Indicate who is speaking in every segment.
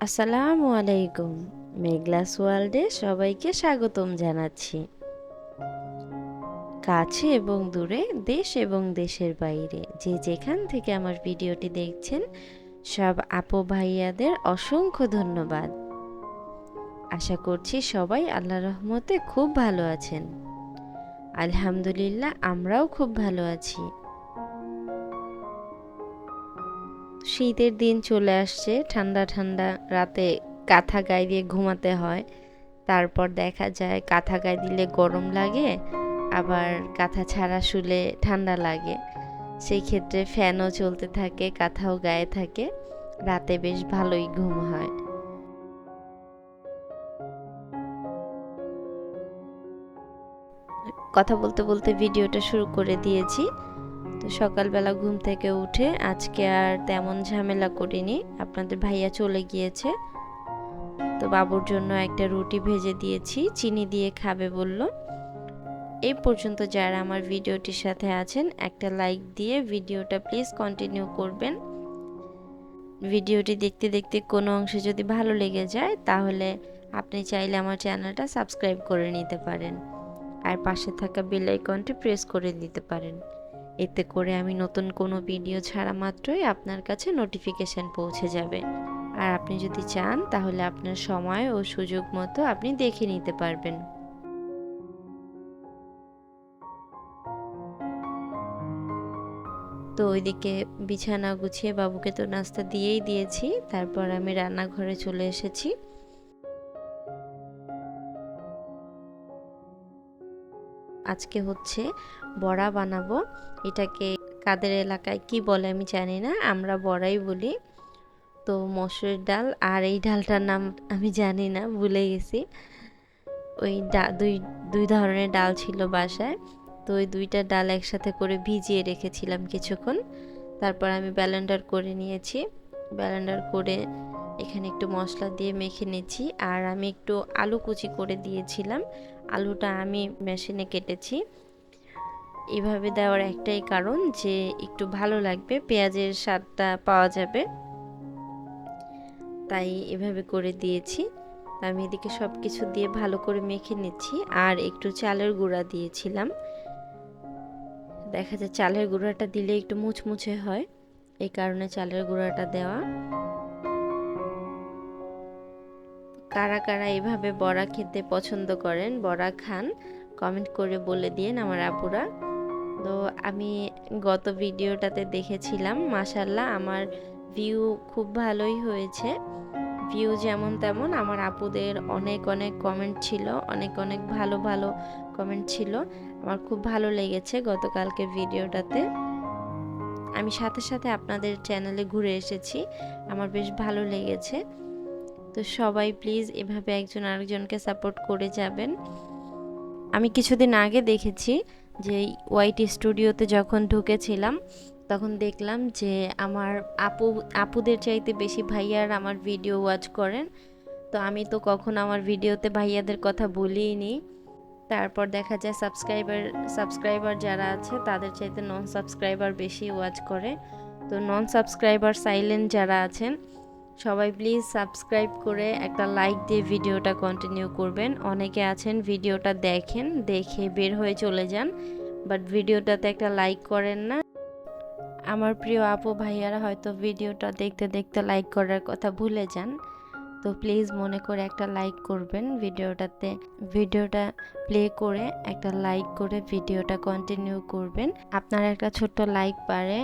Speaker 1: আসসালামু আলাইকুম। মেঘলাস ওয়ার্ল্ডে সবাইকে স্বাগতম জানাচ্ছি। কাছে এবং দূরে, দেশ এবং দেশের বাইরে যে যেখান থেকে আমার ভিডিওটি দেখছেন, সব আপু ভাইয়াদের অসংখ্য ধন্যবাদ। আশা করছি সবাই আল্লাহর রহমতে খুব ভালো আছেন। আলহামদুলিল্লাহ, আমরাও খুব ভালো আছি। শীতের দিন চলে আসছে, ঠান্ডা ঠান্ডা রাতে কাঁথা গায়ে দিয়ে ঘুমাতে হয়। তারপর দেখা যায় কাঁথা গায়ে দিলে গরম লাগে, আবার কাঁথা ছাড়া শুলে ঠান্ডা লাগে। সেই ক্ষেত্রে ফ্যানও চলতে থাকে, কাঁথাও গায়ে থাকে, রাতে বেশ ভালোই ঘুম হয়। কথা বলতে বলতে ভিডিওটা শুরু করে দিয়েছি। তো সকালবেলা ঘুম থেকে উঠে আজকে আর তেমন ঝামেলা করিনি, আপনাদের ভাইয়া চলে গিয়েছে। তো বাবুর জন্য একটা রুটি ভেজে দিয়েছি, চিনি দিয়ে খাবে বলল। এই পর্যন্ত যারা আমার ভিডিওটির সাথে আছেন, একটা লাইক দিয়ে ভিডিওটা প্লিজ কন্টিনিউ করবেন। ভিডিওটি দেখতে দেখতে কোনো অংশে যদি ভালো লেগে যায়, তাহলে আপনি চাইলে আমার চ্যানেলটা সাবস্ক্রাইব করে নিতে পারেন, আর পাশে থাকা বেল আইকনটি প্রেস করে দিতে পারেন। এতে করে আমি নতুন কোনো ভিডিও ছাড়া মাত্রই আপনার কাছে নোটিফিকেশন পৌঁছে যাবে। আর আপনি যদি চান, তাহলে আপনার সময় ও সুযোগ মতো আপনি দেখে নিতে পারবেন। তো ওইদিকে বিছানা গুছিয়ে বাবুকে তো নাস্তা দিয়েই দিয়েছি, তারপর আমি রান্নাঘরে চলে এসেছি। আজকে হচ্ছে বড়া বানাবো। এটাকে কাদের এলাকায় কি বলে আমি জানি না, আমরা বড়াই বলি। তো মসুর ডাল আর এই ডালটার নাম আমি জানি না, ভুলে গেছি। ওই দুই দুই ধরনের ডাল ছিল বাসায়, তো ওই দুইটা ডাল একসাথে করে ভিজিয়ে রেখেছিলাম কিছুক্ষণ। তারপর আমি ব্লেন্ডার করে নিয়েছি। ব্লেন্ডার করে এখানে একটু মশলা দিয়ে মেখে নিয়েছি, আর আমি একটু আলু কুচি করে দিয়েছিলাম। আলুটা আমি মেশিনে কেটেছি। এভাবে দেওয়ার একটাই কারণ যে একটু ভালো লাগবে, পেঁয়াজের স্বাদটা পাওয়া যাবে, তাই এভাবে করে দিয়েছি। আমি এদিকে সব কিছু দিয়ে ভালো করে মেখে নিচ্ছি, আর একটু চালের গুঁড়া দিয়েছিলাম। দেখা যায় চালের গুঁড়াটা দিলে একটু মুচমুচে হয়, এই কারণে চালের গুঁড়াটা দেওয়া। কারা কারা এভাবে বড়া খেতে পছন্দ করেন, বড়া খান, কমেন্ট করে বলে দিন আমার আপুরা। তো আমি গত ভিডিওটাতে দেখেছিলাম, মাশাল্লাহ আমার ভিউ খুব ভালোই হয়েছে। ভিউ যেমন তেমন আমার আপুদের অনেক অনেক কমেন্ট ছিল, অনেক অনেক ভালো ভালো কমেন্ট ছিল। আমার খুব ভালো লেগেছে গতকালকে ভিডিওটাতে। আমি সাথে সাথে আপনাদের চ্যানেলে ঘুরে এসেছি, আমার বেশ ভালো লেগেছে। তো সবাই প্লিজ এভাবে একজন আরেকজনকে সাপোর্ট করে যাবেন। আমি কিছুদিন আগে দেখেছি যে ওয়াইট স্টুডিওতে যখন ঢুকেছিলাম, তখন দেখলাম যে আমার আপুদের চাইতে বেশি ভাইয়ার আমার ভিডিও ওয়াচ করেন। তো আমি তো কখনো আমার ভিডিওতে ভাইয়াদের কথা বলিই নি। তারপর দেখা যায় সাবস্ক্রাইবার যারা আছে তাদের চাইতে নন সাবস্ক্রাইবার বেশি ওয়াচ করে। তো নন সাবস্ক্রাইবার সাইলেন্ট যারা আছেন, সবাই প্লিজ সাবস্ক্রাইব করে একটা লাইক দিয়ে ভিডিওটা কন্টিনিউ করবেন। অনেকে আছেন ভিডিওটা দেখেন, দেখে বের হয়ে চলে যান, বাট ভিডিওটাতে একটা লাইক করেন না। আমার প্রিয় আপু ভাইয়ারা হয়তো ভিডিওটা দেখতে দেখতে লাইক করার কথা ভুলে যান। তো প্লিজ মনে করে একটা লাইক করবেন, ভিডিওটা প্লে করে একটা লাইক করে ভিডিওটা কন্টিনিউ করবেন। আপনার একটা ছোট্ট লাইক পারে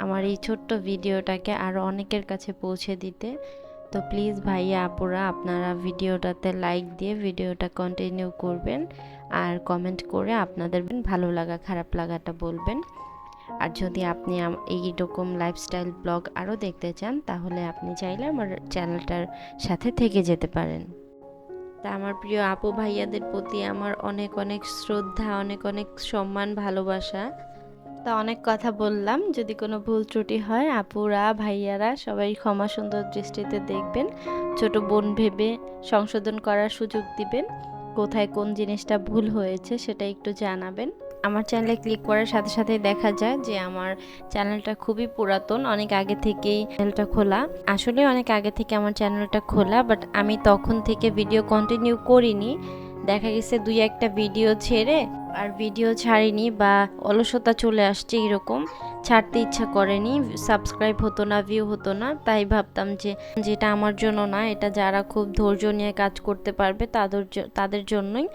Speaker 1: আমার এই ছোট্ট ভিডিওটাকে আরও অনেকের কাছে পৌঁছে দিতে। তো প্লিজ ভাইয়া আপুরা, আপনারা ভিডিওটাতে লাইক দিয়ে ভিডিওটা কন্টিনিউ করবেন, আর কমেন্ট করে আপনাদের ভালো লাগা খারাপ লাগাটা বলবেন। আর যদি আপনি এইরকম লাইফস্টাইল ব্লগ আরও দেখতে চান, তাহলে আপনি চাইলে আমার চ্যানেলটার সাথে থেকে যেতে পারেন। তা আমার প্রিয় আপু ভাইয়াদের প্রতি আমার অনেক অনেক শ্রদ্ধা, অনেক অনেক সম্মান, ভালোবাসা। তা অনেক কথা বললাম, যদি কোনো ভুল ত্রুটি হয় আপুরা ভাইয়ারা সবাই ক্ষমা সুন্দর দৃষ্টিতে দেখবেন, ছোট বোন ভেবে সংশোধন করার সুযোগ দিবেন। কোথায় কোন জিনিসটা ভুল হয়েছে সেটা একটু জানাবেন। আমার চ্যানেলে ক্লিক করার সাথে সাথে দেখা যায় যে আমার চ্যানেলটা খুবই পুরাতন, অনেক আগে থেকেই চ্যানেলটা খোলা। আসলে অনেক আগে থেকে আমার চ্যানেলটা খোলা, বাট আমি তখন থেকে ভিডিও কন্টিনিউ করিনি। দেখা গেছে 2-1টা ভিডিও ছেড়ে আর ভিডিও ছাড়িনি, বা অলসতা চলে আসছে এরকম, ছাড়তে ইচ্ছা করেনি, সাবস্ক্রাইব হতো না, ভিউ হতো না। তাই ভাবতাম যে যেটা আমার জন্য না, এটা যারা খুব ধৈর্য নিয়ে কাজ করতে পারবে তাদের জন্যই।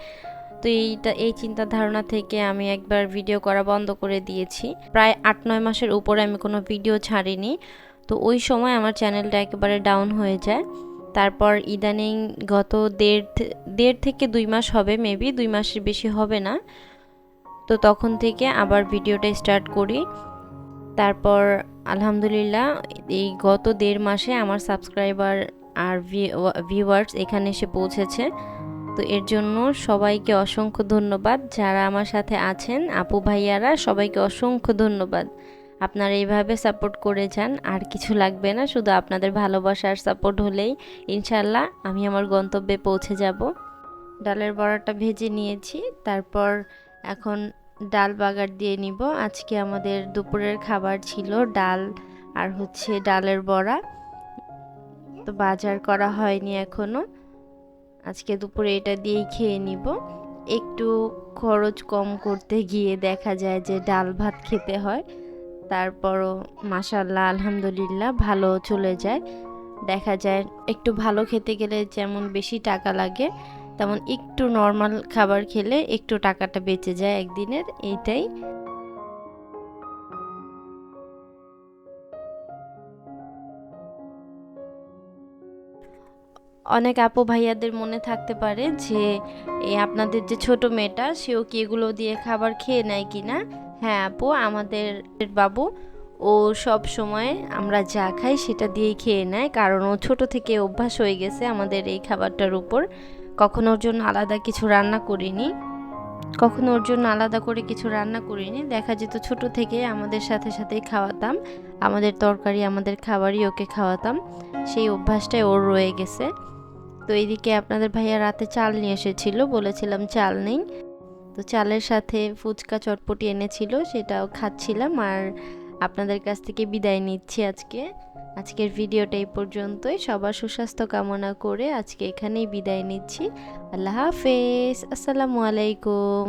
Speaker 1: তো এই চিন্তা ধারণা থেকে আমি একবার ভিডিও করা বন্ধ করে দিয়েছি। প্রায় 8-9 মাসের উপরে আমি কোনো ভিডিও ছাড়িনি। তো ওই সময় আমার চ্যানেলটা একেবারে ডাউন হয়ে যায়। তারপর ইদানিং গত দেড় থেকে 2 মাস হবে, মেবি 2 মাসের বেশি হবে না। তো তখন থেকে আবার ভিডিওটা স্টার্ট করি। তারপর আলহামদুলিল্লাহ এই গত 1.5 মাসে আমার সাবস্ক্রাইবার আর ভিউয়ার্স এখানে এসে পৌঁছেছে। তো এর জন্য সবাইকে অসংখ্য ধন্যবাদ, যারা আমার সাথে আছেন আপু ভাইয়ারা, সবাইকে অসংখ্য ধন্যবাদ। আপনারা এইভাবে সাপোর্ট করে যান, আর কিছু লাগবে না, শুধু আপনাদের ভালোবাসা আর সাপোর্ট হলেই ইনশাল্লাহ আমি আমার গন্তব্যে পৌঁছে যাব। ডালের বড়াটা ভেজে নিয়েছি, তারপর এখন ডাল বাগার দিয়ে নিব। আজকে আমাদের দুপুরের খাবার ছিল ডাল আর হচ্ছে ডালের বড়া, তো বাজার করা হয়নি এখনো। আজকে দুপুরে এটা দিয়েই খেয়ে নিব। একটু খরচ কম করতে গিয়ে দেখা যায় যে ডাল ভাত খেতে হয়, তারপরও মাশাআল্লাহ আলহামদুলিল্লাহ ভালো চলে যায়। দেখা যায় একটু ভালো খেতে গেলে যেমন বেশি টাকা লাগে, তেমন একটু নর্মাল খাবার খেলে একটু টাকাটা বেঁচে যায় একদিনের, এইটাই। অনেক আপু ভাইয়াদের মনে থাকতে পারে যে এই আপনাদের যে ছোট মেয়েটা, সেও কি এগুলো দিয়ে খাবার খেয়ে নেয় কিনা। হ্যাঁ আপু, আমাদের বাবু ও সব সময় আমরা যা খাই সেটা দিয়েই খেয়ে নেয়, কারণ ও ছোট থেকে অভ্যাস হয়ে গেছে আমাদের এই খাবারটার উপর। কখনো ওর জন্য আলাদা কিছু রান্না করিনি, কখনো ওর জন্য আলাদা করে কিছু রান্না করিনি। দেখা যেত ছোট থেকে আমাদের সাথে সাথেই খাওয়াতাম, আমাদের তরকারি আমাদের খাবারই ওকে খাওয়াতাম, সেই অভ্যাসটাই ওর রয়ে গেছে। তো এইদিকে আপনাদের ভাইয়া রাতে চাল নিয়ে এসেছিল, বলেছিলাম চাল নেই, তো চালের সাথে ফুচকা চটপটি এনেছিল, সেটাও খাচ্ছিলাম। আর আপনাদের কাছ থেকে বিদায় নিচ্ছি আজকের ভিডিওটা এই পর্যন্তই। সবার সুস্বাস্থ্য কামনা করে আজকে এখানেই বিদায় নিচ্ছি। আল্লাহ হাফেজ, আসসালামু আলাইকুম।